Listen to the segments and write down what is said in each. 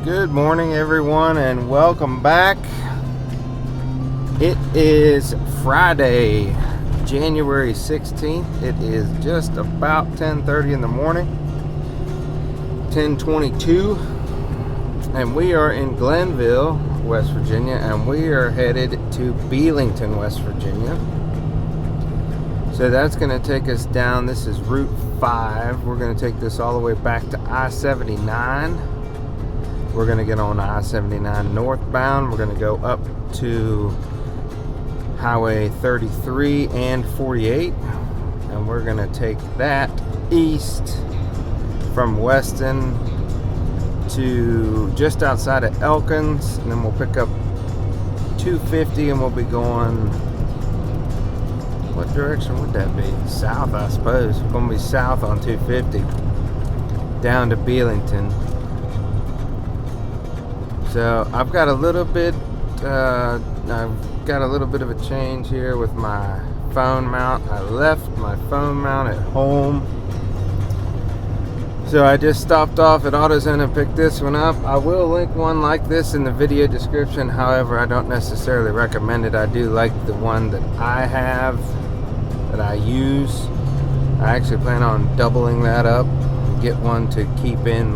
Good morning, everyone, and welcome back. It is Friday, January 16th. It is just about 10:30 in the morning, 10:22, and we are in Glenville, West Virginia, and we are headed to Belington, West Virginia. So that's going to take us down. This is Route 5. We're going to take this all the way back to I-79. We're going to get on I-79 northbound. We're going to go up to Highway 33 and 48. And we're going to take that east from Weston to just outside of Elkins. And then we'll pick up 250 and we'll be going... What direction would that be? South, I suppose. We're going to be south on 250 down to Belington. So I've got a little bit of a change here with my phone mount. I left my phone mount at home, so I just stopped off at AutoZone and picked this one up. I will link one like this in the video description. However, I don't necessarily recommend it. I do like the one that I have, that I use. I actually plan on doubling that up, get one to keep in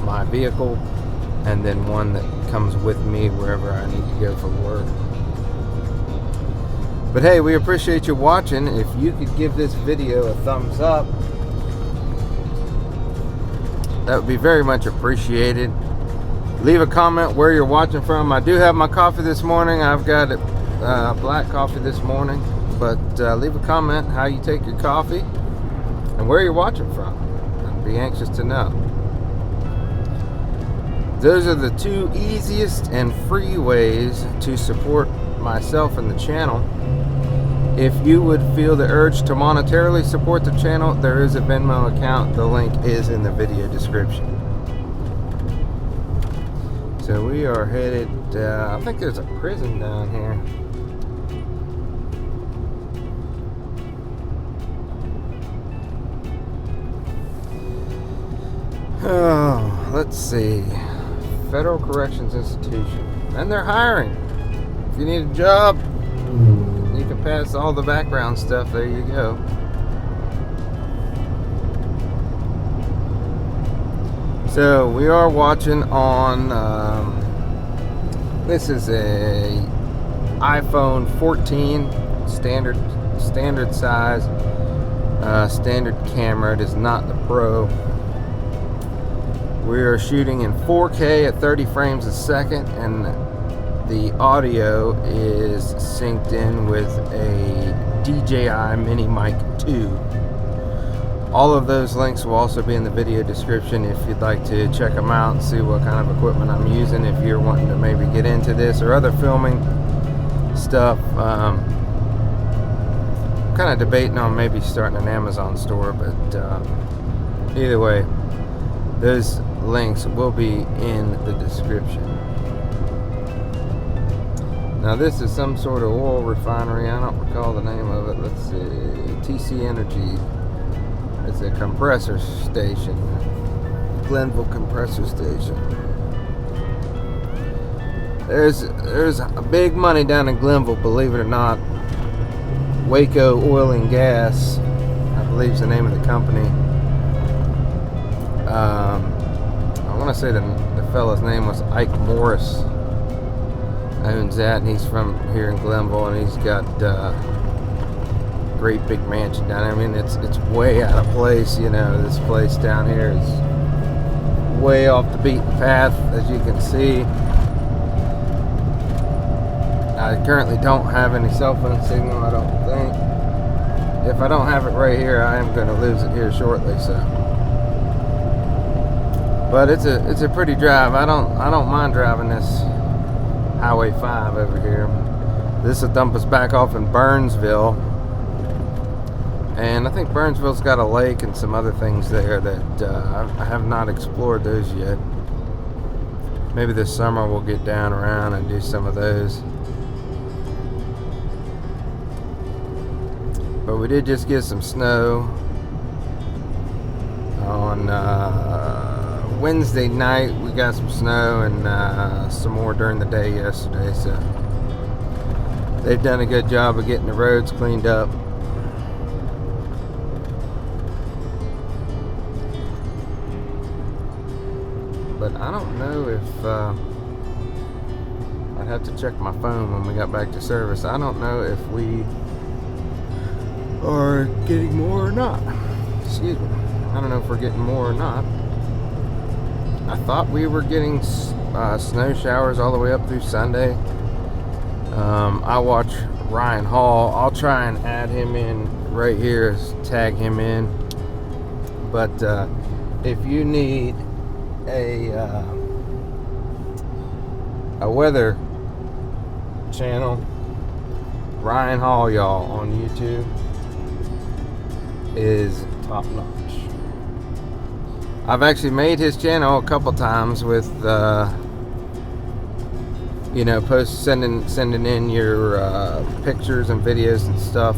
my vehicle, and then one that comes with me wherever I need to go for work. But hey, we appreciate you watching. If you could give this video a thumbs up, that would be very much appreciated. Leave a comment where you're watching from. I do have my coffee this morning. I've got black coffee this morning. But leave a comment how you take your coffee and where you're watching from. I'd be anxious to know. Those are the two easiest and free ways to support myself and the channel. If you would feel the urge to monetarily support the channel, there is a Venmo account. The link is in the video description. So we are headed, I think there's a prison down here. Oh, let's see. Federal Corrections Institution. And they're hiring. If you need a job, you can pass all the background stuff. There you go. So we are watching on this is a iPhone 14 standard size, standard camera. It is not the Pro. We are shooting in 4K at 30 frames a second, and the audio is synced in with a DJI Mini Mic 2. All of those links will also be in the video description if you'd like to check them out and see what kind of equipment I'm using. If you're wanting to maybe get into this or other filming stuff, kind of debating on maybe starting an Amazon store, but either way, those links will be in the description. Now this is some sort of oil refinery. I don't recall the name of it. Let's see. TC Energy. It's a compressor station. Glenville compressor station. There's a big money down in Glenville, believe it or not. Waco Oil and Gas, I believe is the name of the company. I want to say the fellow's name was Ike Morris. Owns that, and he's from here in Glenville, and he's got great big mansion down there. I mean, it's way out of place. You know, this place down here is way off the beaten path, as you can see. I currently don't have any cell phone signal, I don't think. If I don't have it right here, I am going to lose it here shortly. So, but it's a pretty drive. I don't mind driving this Highway 5 over here. This will dump us back off in Burnsville, and I think Burnsville's got a lake and some other things there that I have not explored those yet. Maybe this summer we'll get down around and do some of those. But we did just get some snow on Wednesday night. We got some snow and some more during the day yesterday, so they've done a good job of getting the roads cleaned up. But I don't know if I'd have to check my phone when we got back to service. I don't know if we are getting more or not. Excuse me. I don't know if we're getting more or not. I thought we were getting snow showers all the way up through Sunday. I watch Ryan Hall. I'll try and add him in right here, tag him in. But if you need a weather channel, Ryan Hall, y'all, on YouTube is top notch. I've actually made his channel a couple times with sending in your pictures and videos and stuff.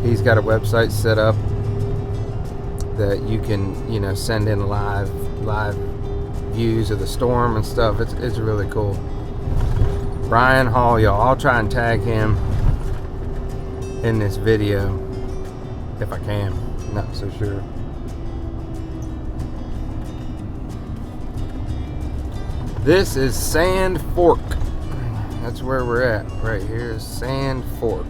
He's got a website set up that you can send in live views of the storm and stuff. It's really cool. Ryan Hall, y'all. I'll try and tag him in this video if I can. Not so sure. This is Sand Fork. That's where we're at. Right here is Sand Fork.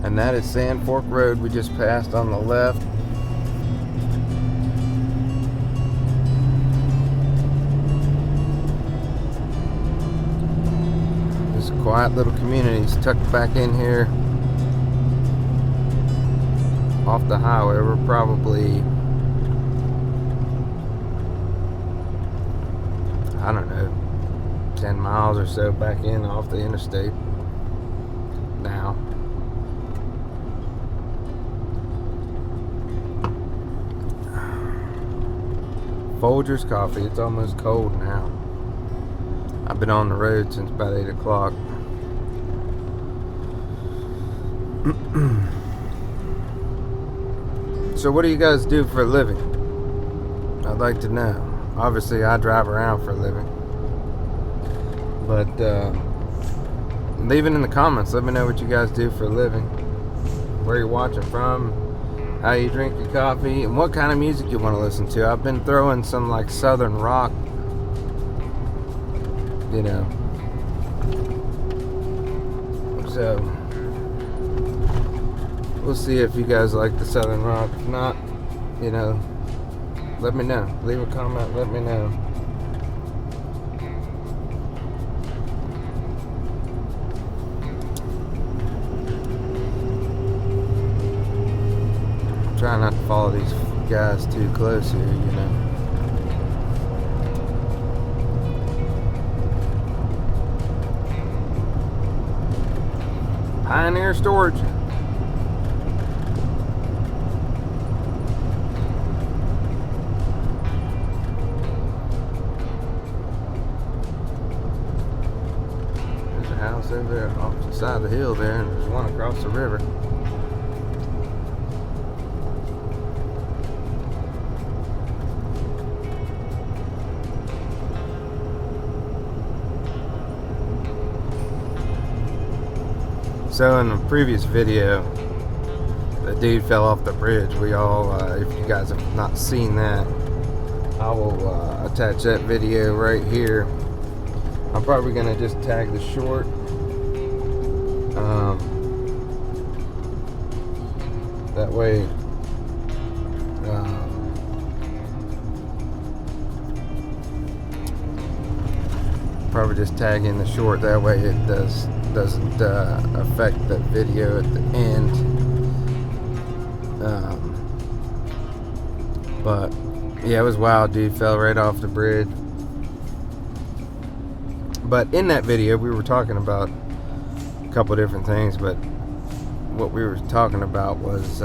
And that is Sand Fork Road we just passed on the left. This quiet little community is tucked back in here off the highway. We're probably, I don't know, 10 miles or so back in off the interstate now. Folgers coffee. It's almost cold now. I've been on the road since about 8 o'clock. So what do you guys do for a living? I'd like to know. Obviously, I drive around for a living. But leave it in the comments. Let me know what you guys do for a living. Where you're watching from. How you drink your coffee. And what kind of music you want to listen to. I've been throwing some like southern rock. So we'll see if you guys like the southern rock. If not, let me know. Leave a comment, let me know. Try not to follow these guys too close here, Pioneer Storage. There's a house over there off the side of the hill there, and there's one across the river. So in the previous video, the dude fell off the bridge. We all, if you guys have not seen that, I will attach that video right here. I'm probably going to just tag the short. That way, probably just tag in the short. That way it doesn't affect the video at the end. But yeah, it was wild. Dude fell right off the bridge. But in that video we were talking about a couple different things, but what we were talking about was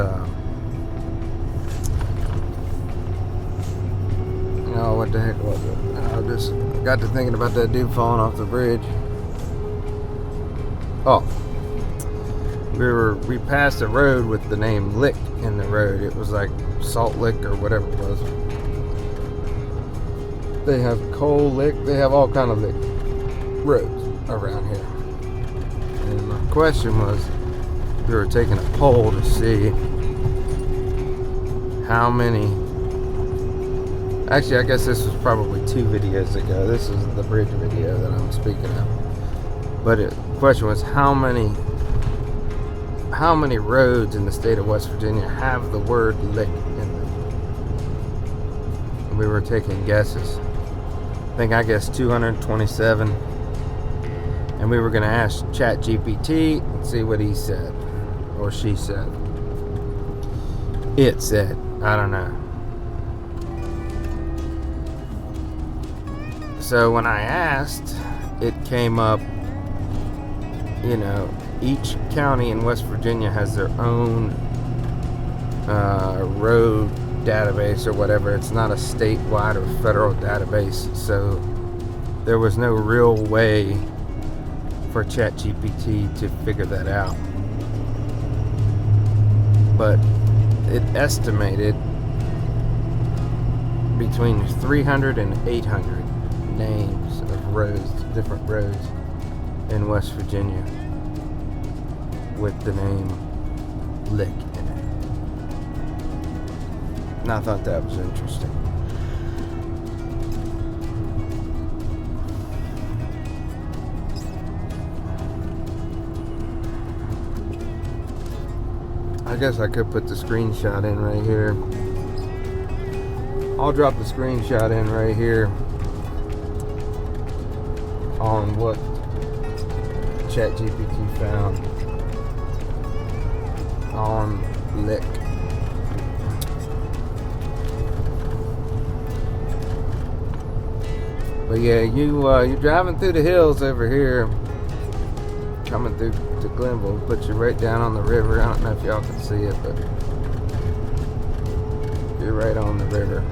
what the heck was it? I just got to thinking about that dude falling off the bridge. Oh, we passed a road with the name Lick in the road. It was like Salt Lick or whatever it was. They have Coal Lick. They have all kind of lick roads around here. And my question was, we were taking a poll to see how many. Actually, I guess this was probably 2 videos ago. This is the bridge video that I'm speaking of. But the question was, how many roads in the state of West Virginia have the word lick in them? And we were taking guesses. I guessed 227. And we were going to ask ChatGPT and see what he said. Or she said. It said. I don't know. So when I asked, it came up, each county in West Virginia has their own road database or whatever. It's not a statewide or federal database. So there was no real way for ChatGPT to figure that out. But it estimated between 300 and 800 names of roads, different roads in West Virginia with the name Lick in it. And I thought that was interesting. I guess I could put the screenshot in right here. I'll drop the screenshot in right here on what ChatGPT found on Lick. But yeah, you're driving through the hills over here, coming through to Glenville, put you right down on the river. I don't know if y'all can see it, but you're right on the river.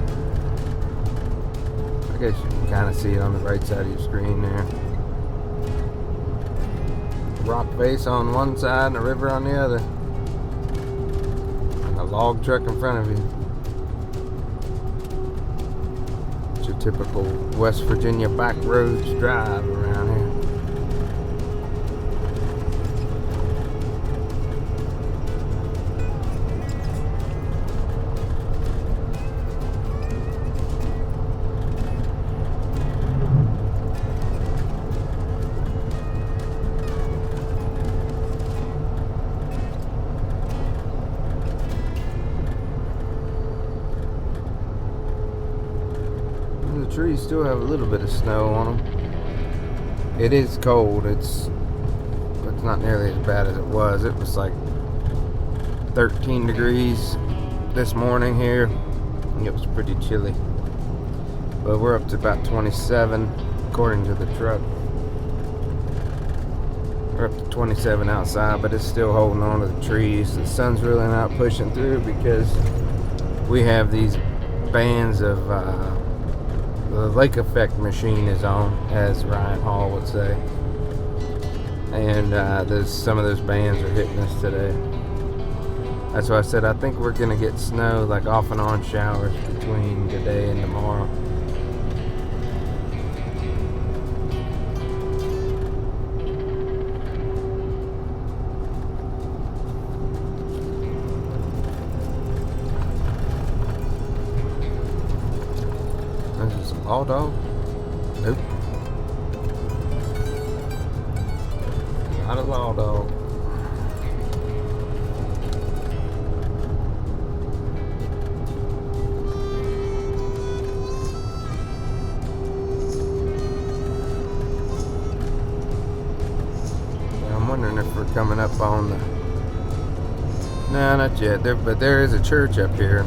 I guess you can kind of see it on the right side of your screen there. Rock face on one side and a river on the other. And a log truck in front of you. It's your typical West Virginia back roads drive around here. Trees still have a little bit of snow on them. It is cold. It's not nearly as bad as it was. It was like 13 degrees this morning here. It was pretty chilly. But we're up to about 27 according to the truck. We're up to 27 outside, but it's still holding on to the trees. The sun's really not pushing through because we have these bands of the lake effect machine is on, as Ryan Hall would say, and some of those bands are hitting us today. That's why I said I think we're gonna get snow, like off and on showers between today and tomorrow. Law dog? Nope. Not a law dog. I'm wondering if we're coming up on the... No, not yet. But there is a church up here.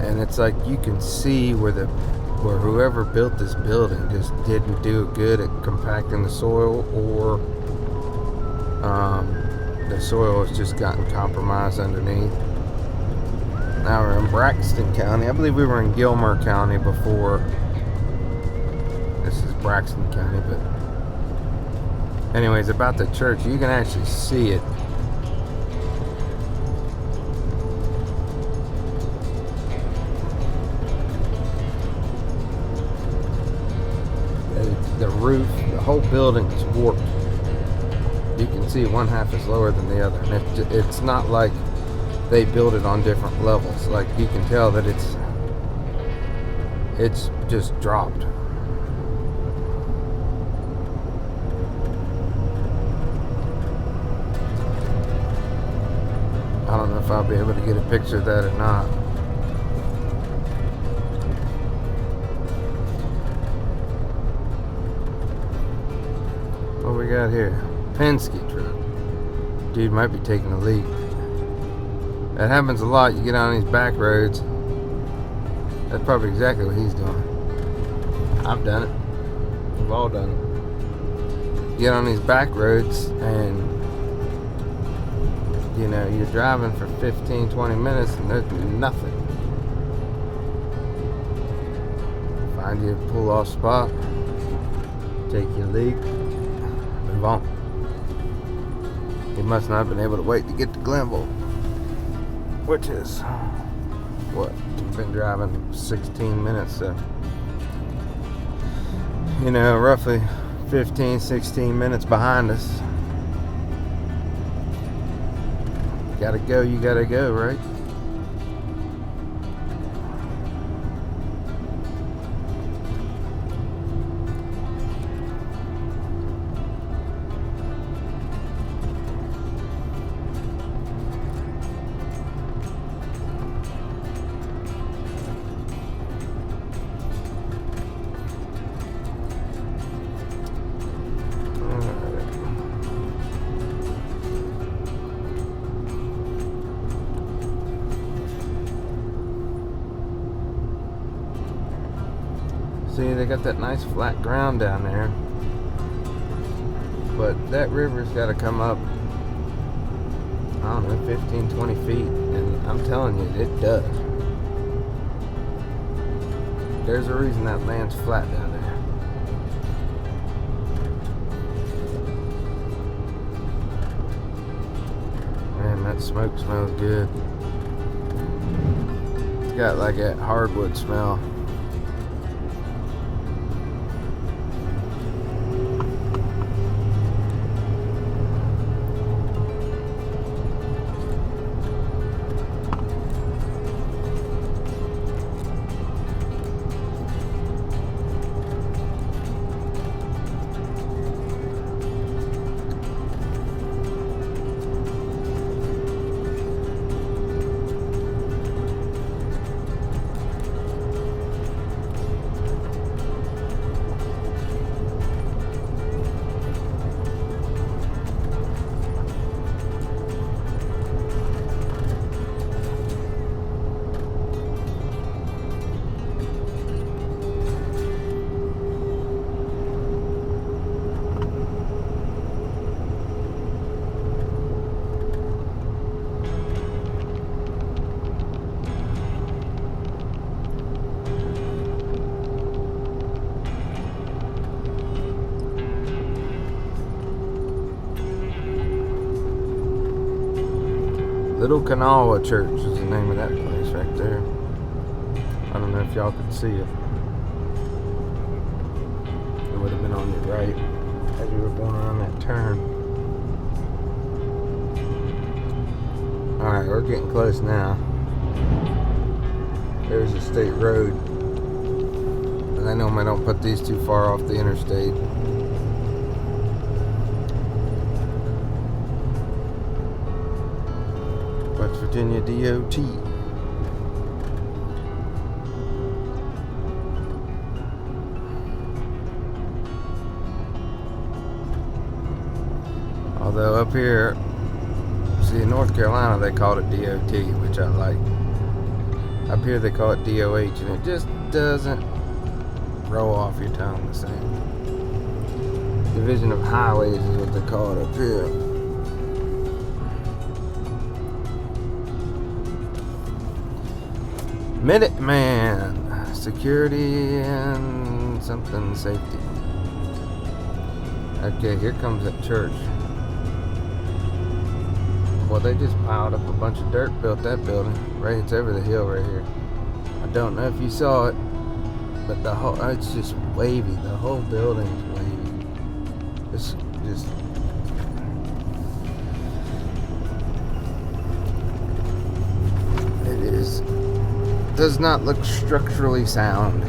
And it's like you can see where whoever built this building just didn't do good at compacting the soil, or the soil has just gotten compromised underneath. Now we're in Braxton County. I believe we were in Gilmer County before. This is Braxton County, but anyways, about the church, you can actually see it. roof, the whole building is warped. You can see one half is lower than the other, and it's not like they build it on different levels. Like, you can tell that it's just dropped. I don't know if I'll be able to get a picture of that or not. What we got here? Penske truck. Dude might be taking a leak. That happens a lot. You get on these back roads. That's probably exactly what he's doing. I've done it. We've all done it. You get on these back roads and you're driving for 15-20 minutes and there's nothing. Find you a pull off spot, take your leak, move on. He must not have been able to wait to get to Glenville, which is what, we've been driving 16 minutes, so roughly 15-16 minutes behind us. Gotta go, you gotta go, right? See, they got that nice flat ground down there, but that river's got to come up, I don't know, 15-20 feet, and I'm telling you, it does. There's a reason that land's flat down there. Man, that smoke smells good. It's got like that hardwood smell. Little Kanawha Church is the name of that place right there. I don't know if y'all could see it. It would have been on your right as you were going around that turn. Alright, we're getting close now. There's a state road. And I normally don't put these too far off the interstate. West Virginia DOT. Although up here, see, in North Carolina they call it DOT, which I like. Up here they call it DOH, and it just doesn't roll off your tongue the same. Division of Highways is what they call it up here. Minuteman, security and something safety. Okay, here comes that church. Well, they just piled up a bunch of dirt, built that building. Right, it's over the hill right here. I don't know if you saw it, but it's just wavy. The whole building is wavy. just does not look structurally sound.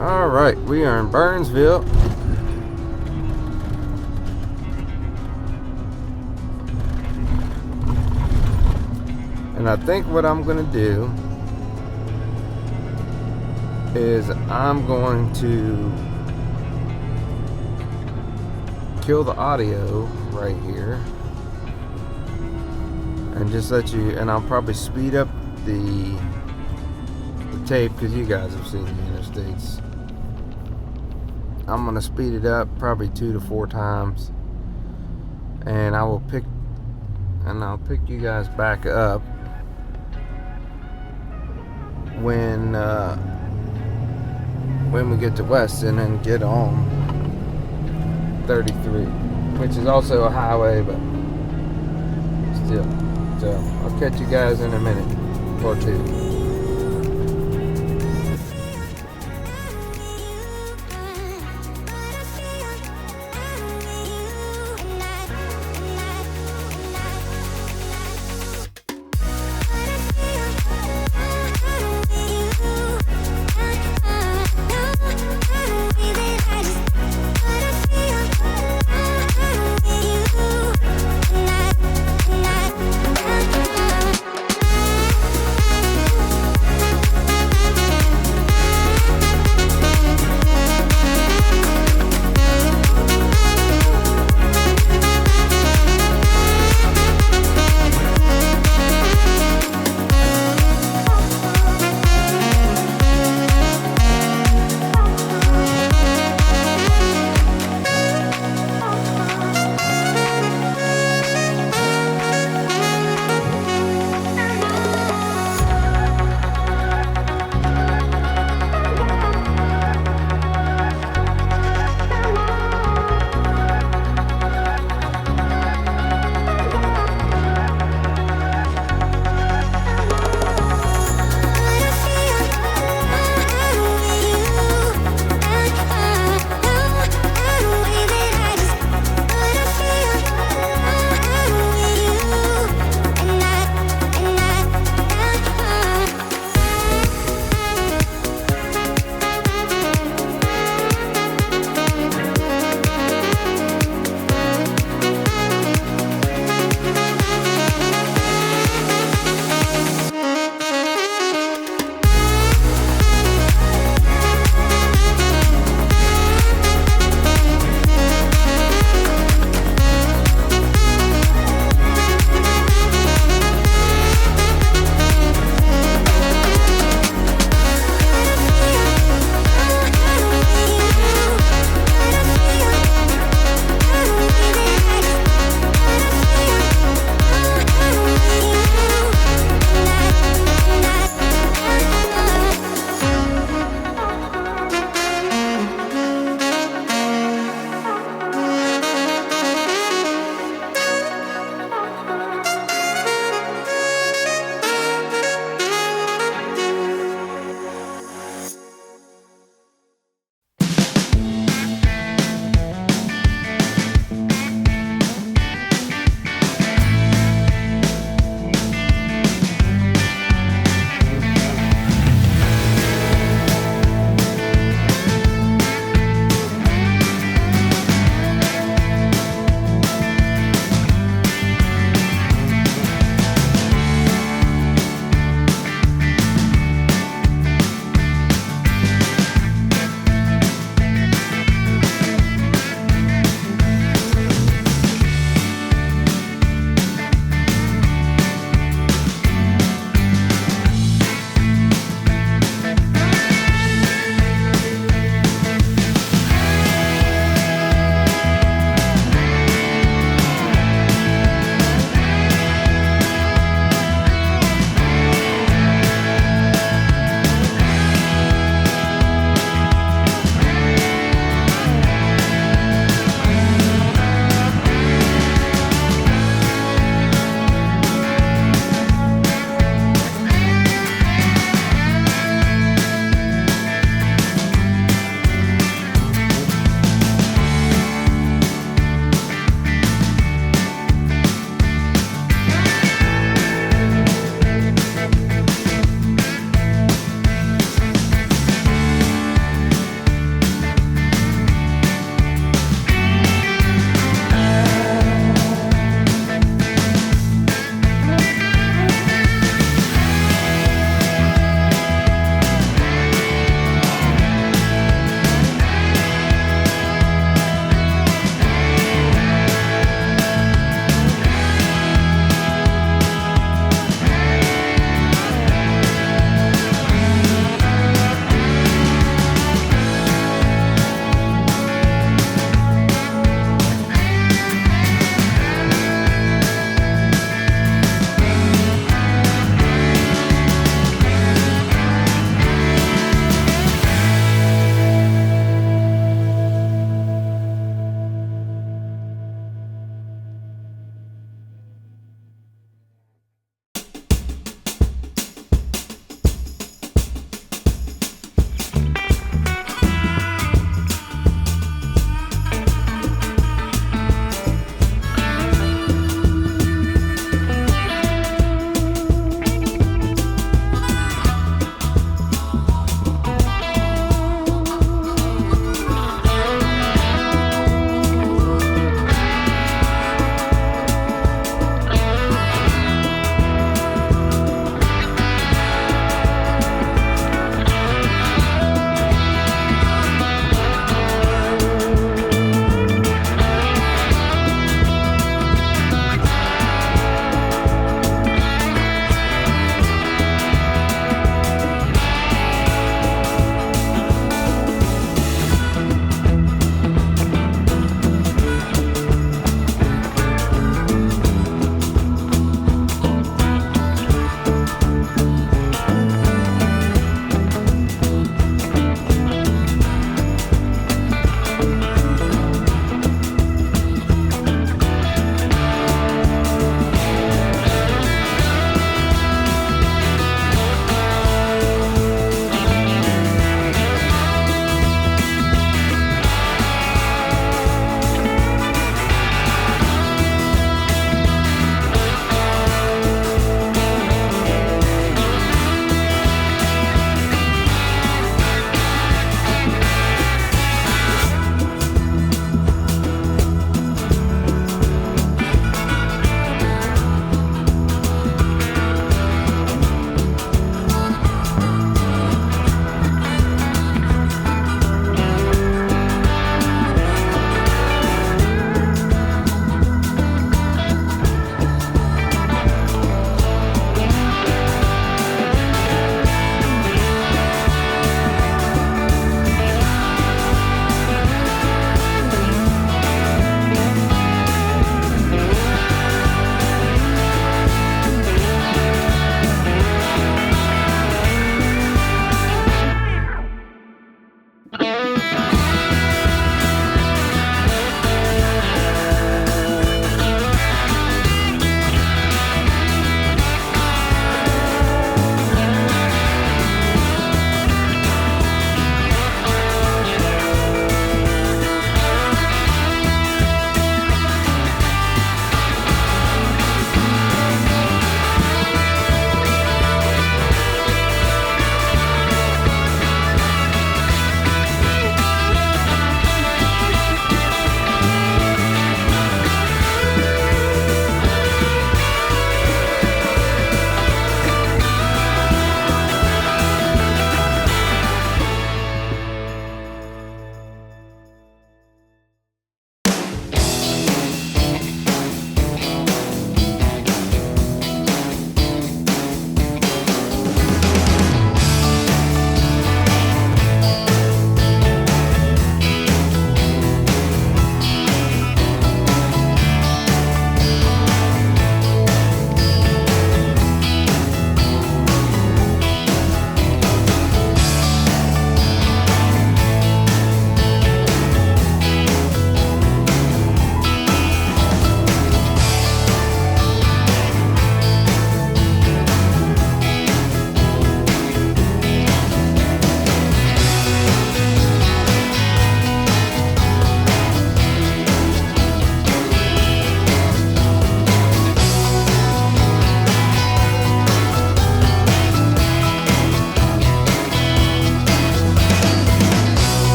All right, we are in Burnsville. And I think what I'm going to do is I'm going to kill the audio right here and just let you, and I'll probably speed up the tape because you guys have seen the interstates. I'm going to speed it up probably 2 to 4 times, and I'll pick you guys back up when we get to Weston and get on 33, which is also a highway, but still. So I'll catch you guys in a minute or two.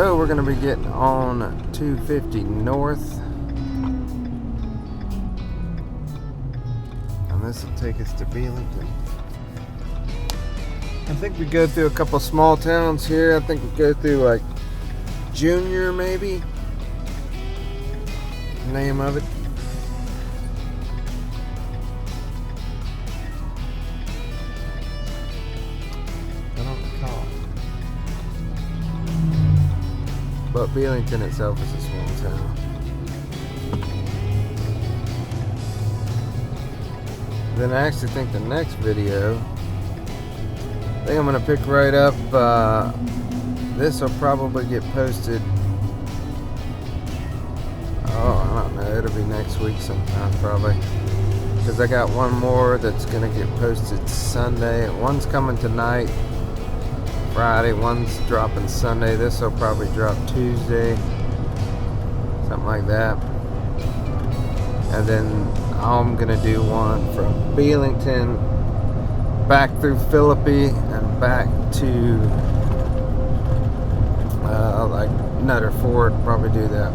So we're going to be getting on 250 north. And this will take us to Belington. I think we go through a couple small towns here. I think we go through like Junior, maybe. Name of it. I don't recall. But Belington itself is a small town. Then I actually think the next video, I think I'm going to pick right up, this will probably get posted, I don't know, it'll be next week sometime probably, because I got one more that's going to get posted Sunday. One's coming tonight, Friday, one's dropping Sunday. This will probably drop Tuesday, something like that. And then I'm going to do one from Belington back through Philippi and back to like Nutter Ford. Probably do that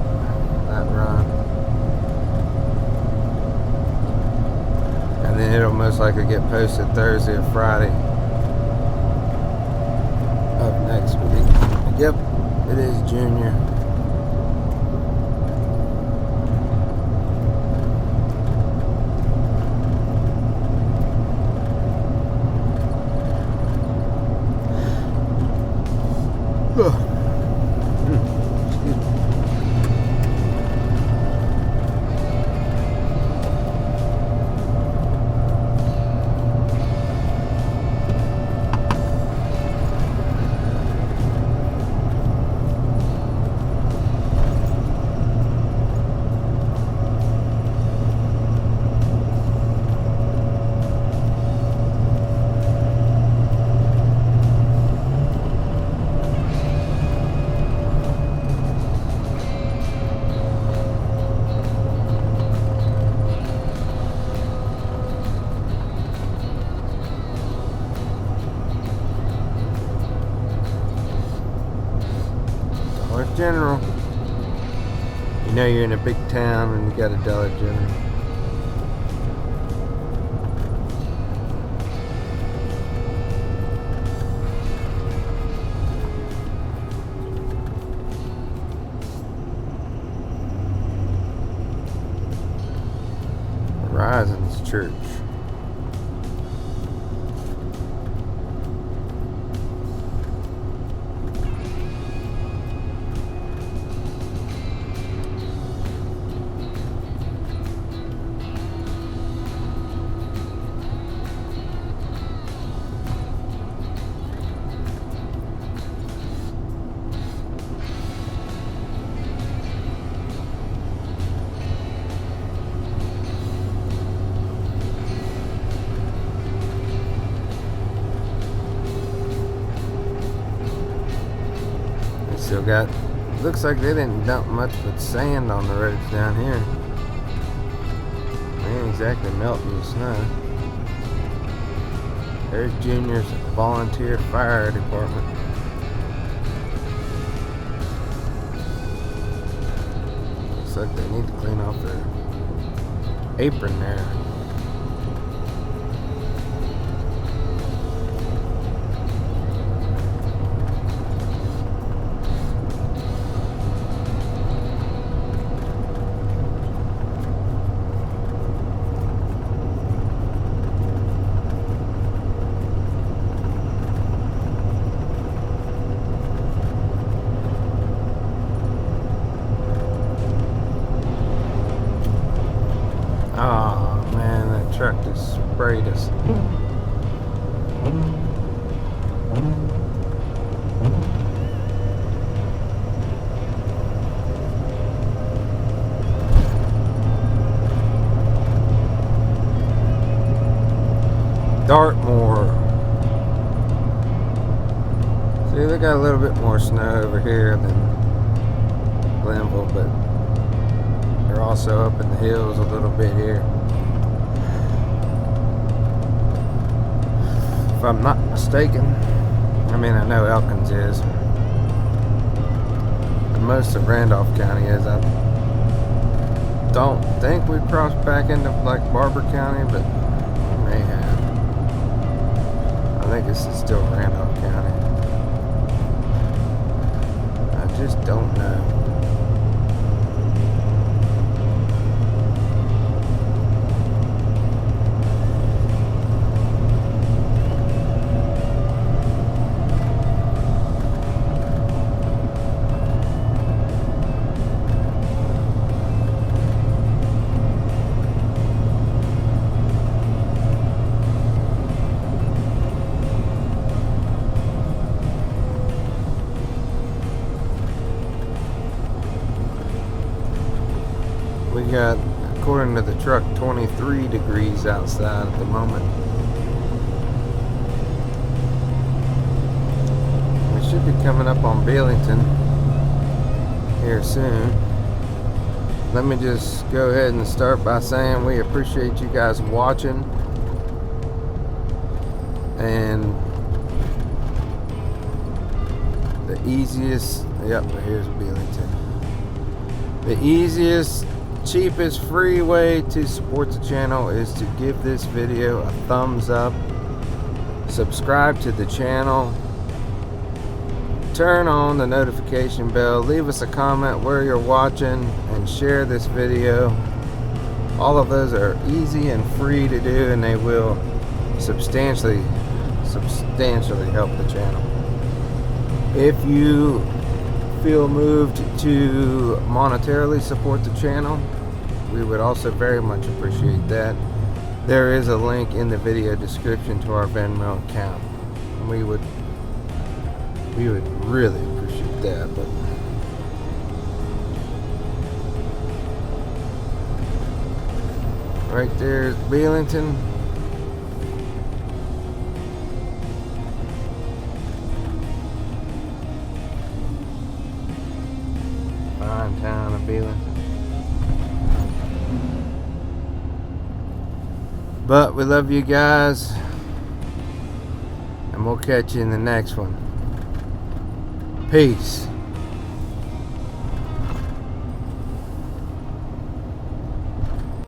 run, and then it'll most likely get posted Thursday or Friday of next week. Yep, it is Junior. General. You know you're in a big town and you got a Dollar General. Horizons Church. Still got, looks like they didn't dump much but sand on the roads down here. They ain't exactly melting the snow. There's Junior's volunteer fire department. Looks like they need to clean off their apron there. Oh man, that truck just sprayed us. Dartmoor. See, they got a little bit more snow over here than Glenville, but they're also up in the hills a little bit here. If I'm not mistaken, I mean, I know Elkins is. most of Randolph County is. I don't think we crossed back into like Barbour County, but we may have. I think this is still Randolph County. I just don't know. We got, according to the truck, 23 degrees outside at the moment. We should be coming up on Belington here soon. Let me just go ahead and start by saying we appreciate you guys watching. And the easiest, yep, here's Belington. The easiest, cheapest, free way to support the channel is to give this video a thumbs up, subscribe to the channel, turn on the notification bell, leave us a comment where you're watching, and share this video. All of those are easy and free to do, and they will substantially help the channel. If you feel moved to monetarily support the channel, we would also very much appreciate that. There is a link in the video description to our Venmo account. We would really appreciate that. But right there is Belington. Fine town of Belington. But we love you guys, and we'll catch you in the next one. Peace.